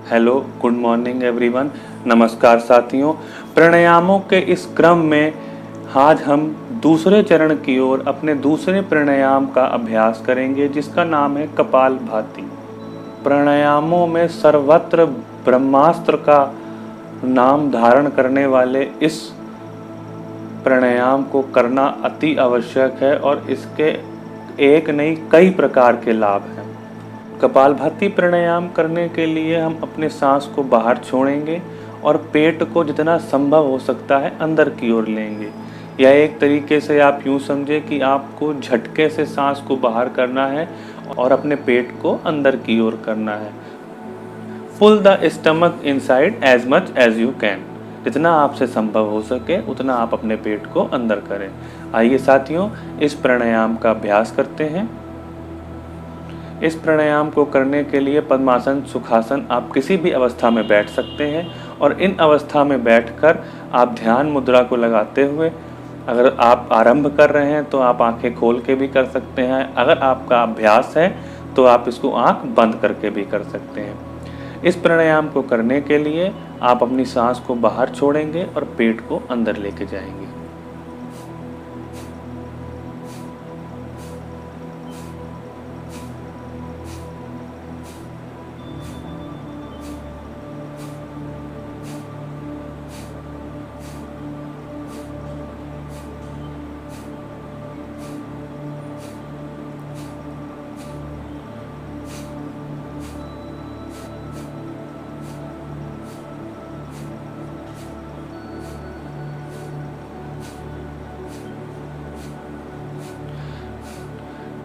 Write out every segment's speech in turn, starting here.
Hello, good morning everyone. नमस्कार साथियों। प्राणायामों के इस क्रम में आज हम दूसरे चरण की ओर अपने दूसरे प्राणायाम का अभ्यास करेंगे, जिसका नाम है कपालभाति। प्राणायामों में सर्वत्र ब्रह्मास्त्र का नाम धारण करने वाले इस प्राणायाम को करना अति आवश्यक है और इसके एक नहीं कई प्रकार के लाभ हैं। कपालभाति प्राणायाम करने के लिए हम अपने सांस को बाहर छोड़ेंगे और पेट को जितना संभव हो सकता है अंदर की ओर लेंगे। या एक तरीके से आप यूँ समझे कि आपको झटके से सांस को बाहर करना है और अपने पेट को अंदर की ओर करना है। Pull the stomach inside as much as you can. जितना आपसे संभव हो सके उतना आप अपने पेट को अंदर करें। आइए साथियों, इस प्राणायाम का अभ्यास करते हैं। इस प्राणायाम को करने के लिए पद्मासन, सुखासन आप किसी भी अवस्था में बैठ सकते हैं और इन अवस्था में बैठकर आप ध्यान मुद्रा को लगाते हुए, अगर आप आरंभ कर रहे हैं तो आप आंखें खोल के भी कर सकते हैं। अगर आपका अभ्यास है तो आप इसको आंख बंद करके भी कर सकते हैं। इस प्राणायाम को करने के लिए आप अपनी सांस को बाहर छोड़ेंगे और पेट को अंदर लेके जाएंगे।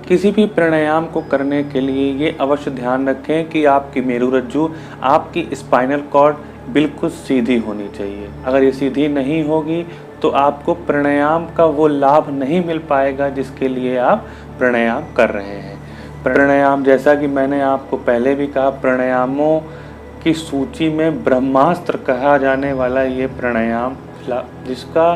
किसी भी प्राणायाम को करने के लिए ये अवश्य ध्यान रखें कि आपकी मेरुरज्जु, आपकी स्पाइनल कॉर्ड बिल्कुल सीधी होनी चाहिए। अगर ये सीधी नहीं होगी तो आपको प्राणायाम का वो लाभ नहीं मिल पाएगा जिसके लिए आप प्राणायाम कर रहे हैं। प्राणायाम, जैसा कि मैंने आपको पहले भी कहा, प्राणायामों की सूची में ब्रह्मास्त्र कहा जाने वाला ये प्राणायाम, जिसका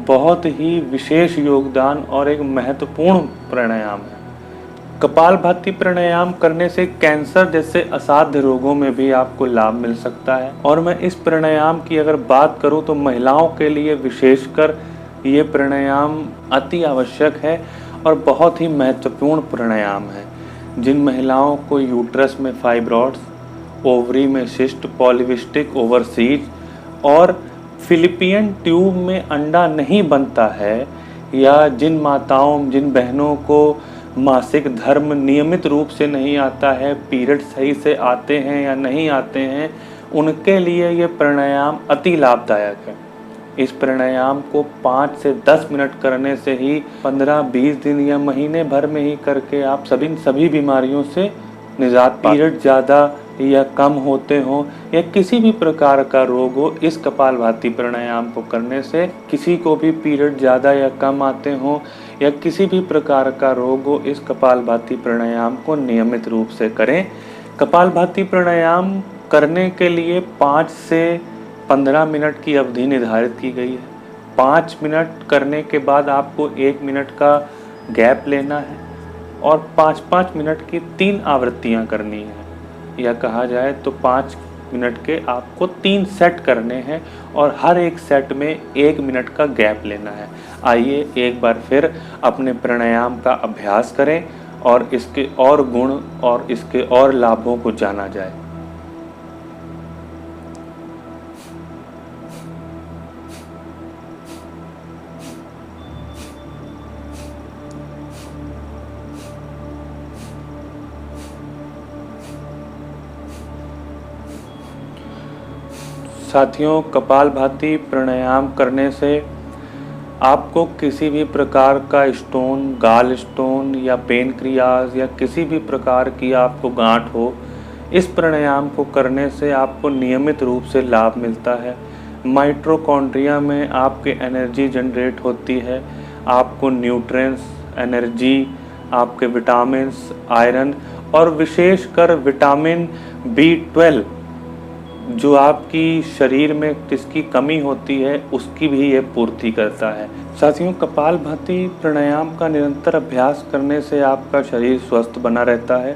बहुत ही विशेष योगदान और एक महत्वपूर्ण प्राणायाम है। कपालभाति प्राणायाम करने से कैंसर जैसे असाध्य रोगों में भी आपको लाभ मिल सकता है। और मैं इस प्राणायाम की अगर बात करूं तो महिलाओं के लिए विशेषकर ये प्राणायाम अति आवश्यक है और बहुत ही महत्वपूर्ण प्राणायाम है। जिन महिलाओं को यूट्रस में फाइब्रॉइड्स, ओवरी में सिस्ट, पॉलीसिस्टिक ओवरीज और फिलिपियन ट्यूब में अंडा नहीं बनता है, या जिन माताओं, जिन बहनों को मासिक धर्म नियमित रूप से नहीं आता है, पीरियड सही से आते हैं या नहीं आते हैं, उनके लिए ये प्राणायाम अति लाभदायक है। इस प्राणायाम को 5 से 10 मिनट करने से ही 15-20 दिन या महीने भर में ही करके आप सभी बीमारियों से निजात। पीरियड ज़्यादा या कम होते हों या किसी भी प्रकार का रोग हो, इस कपालभाति प्राणायाम को करने से, किसी को भी पीरियड ज़्यादा या कम आते हों या किसी भी प्रकार का रोग हो, इस कपालभाति प्राणायाम को नियमित रूप से करें। कपालभाति प्राणायाम करने के लिए 5 से 15 मिनट की अवधि निर्धारित की गई है। 5 मिनट करने के बाद आपको 1 मिनट का गैप लेना है और 5-5 मिनट की 3 आवृत्तियाँ करनी है। या कहा जाए तो 5 मिनट के आपको 3 सेट करने हैं और हर एक सेट में 1 मिनट का गैप लेना है। आइए एक बार फिर अपने प्राणायाम का अभ्यास करें और इसके और गुण और इसके और लाभों को जाना जाए। साथियों, कपालभाति प्राणायाम करने से आपको किसी भी प्रकार का स्टोन, गाल स्टोन या पेनक्रियाज या किसी भी प्रकार की आपको गांठ हो, इस प्राणायाम को करने से आपको नियमित रूप से लाभ मिलता है। माइटोकॉन्ड्रिया में आपके एनर्जी जनरेट होती है, आपको न्यूट्रिएंट्स, एनर्जी, आपके विटामिन्स, आयरन और विशेषकर विटामिन B12 जो आपकी शरीर में जिसकी कमी होती है उसकी भी ये पूर्ति करता है। साथियों, कपालभाति प्राणायाम का निरंतर अभ्यास करने से आपका शरीर स्वस्थ बना रहता है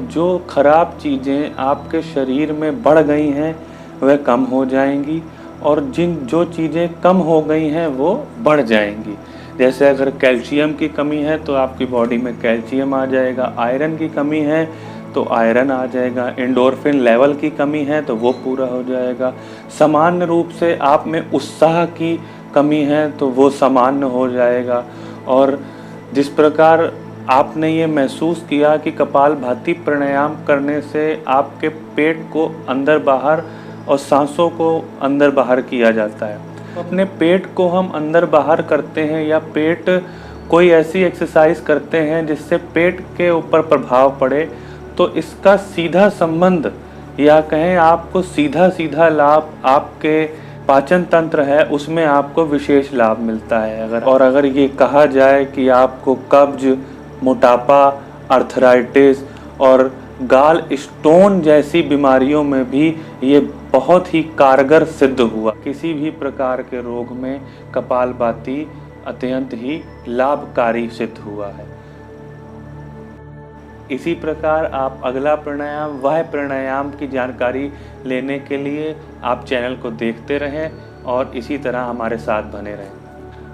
जो खराब चीज़ें आपके शरीर में बढ़ गई हैं वह कम हो जाएंगी और जो चीज़ें कम हो गई हैं वो बढ़ जाएंगी। जैसे अगर कैल्शियम की कमी है तो आपकी बॉडी में कैल्शियम आ जाएगा, आयरन की कमी है तो आयरन आ जाएगा, एंडोर्फिन लेवल की कमी है तो वो पूरा हो जाएगा। सामान्य रूप से आप में उत्साह की कमी है तो वो सामान्य हो जाएगा। और जिस प्रकार आपने ये महसूस किया कि कपालभाति प्राणायाम करने से आपके पेट को अंदर बाहर और सांसों को अंदर बाहर किया जाता है, अपने पेट को हम अंदर बाहर करते हैं या पेट कोई ऐसी एक्सरसाइज करते हैं जिससे पेट के ऊपर प्रभाव पड़े, तो इसका सीधा संबंध या कहें आपको सीधा लाभ आपके पाचन तंत्र है उसमें आपको विशेष लाभ मिलता है। अगर ये कहा जाए कि आपको कब्ज, मोटापा, अर्थराइटिस और गाल स्टोन जैसी बीमारियों में भी ये बहुत ही कारगर सिद्ध हुआ। किसी भी प्रकार के रोग में कपालभाति अत्यंत ही लाभकारी सिद्ध हुआ है। इसी प्रकार आप अगला प्राणायाम वह प्राणायाम की जानकारी लेने के लिए आप चैनल को देखते रहें और इसी तरह हमारे साथ बने रहें।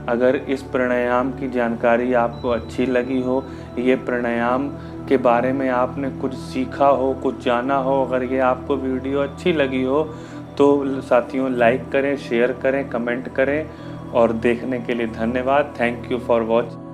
अगर इस प्राणायाम की जानकारी आपको अच्छी लगी हो, ये प्राणायाम के बारे में आपने कुछ सीखा हो, कुछ जाना हो, अगर ये आपको वीडियो अच्छी लगी हो तो साथियों लाइक करें, शेयर करें, कमेंट करें और देखने के लिए धन्यवाद। Thank you for watching.